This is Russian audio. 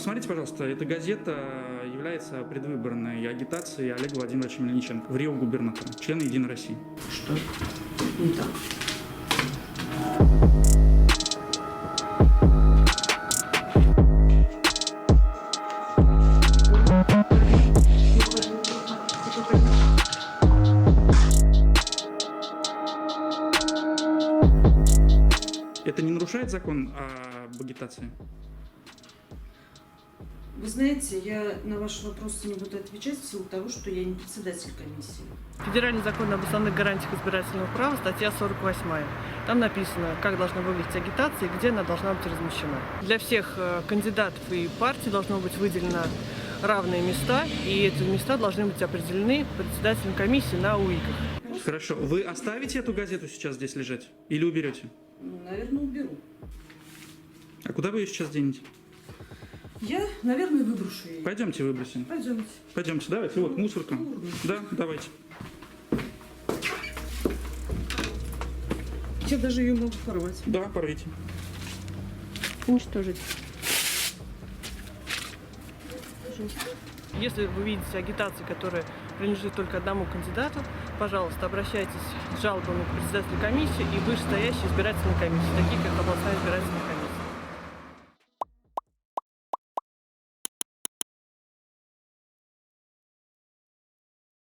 Посмотрите, пожалуйста, эта газета является предвыборной агитацией Олега Владимировича Мельниченко в Рио губернатора, члена «Единой России». Что? Не так. Это не нарушает закон об агитации? Вы знаете, я на ваши вопросы не буду отвечать в силу того, что я не председатель комиссии. Федеральный закон об основных гарантиях избирательного права, статья 48. Там написано, как должна выглядеть агитация и где она должна быть размещена. Для всех кандидатов и партий должно быть выделено равные места, и эти места должны быть определены председателем комиссии на УИКах. Хорошо. Вы оставите эту газету сейчас здесь лежать или уберете? Наверное, уберу. А куда вы ее сейчас денете? Я, наверное, выброшу ее. Пойдемте выбросим. Пойдемте. Пойдемте, давайте. Вот мусорка. Да, давайте. Я даже ее могу порвать. Да, порвите. Уничтожить. Если вы видите агитацию, которая принадлежит только одному кандидату, пожалуйста, обращайтесь с жалобами к председателю комиссии и вышестоящей избирательной комиссии, такие как областная избирательная комиссия.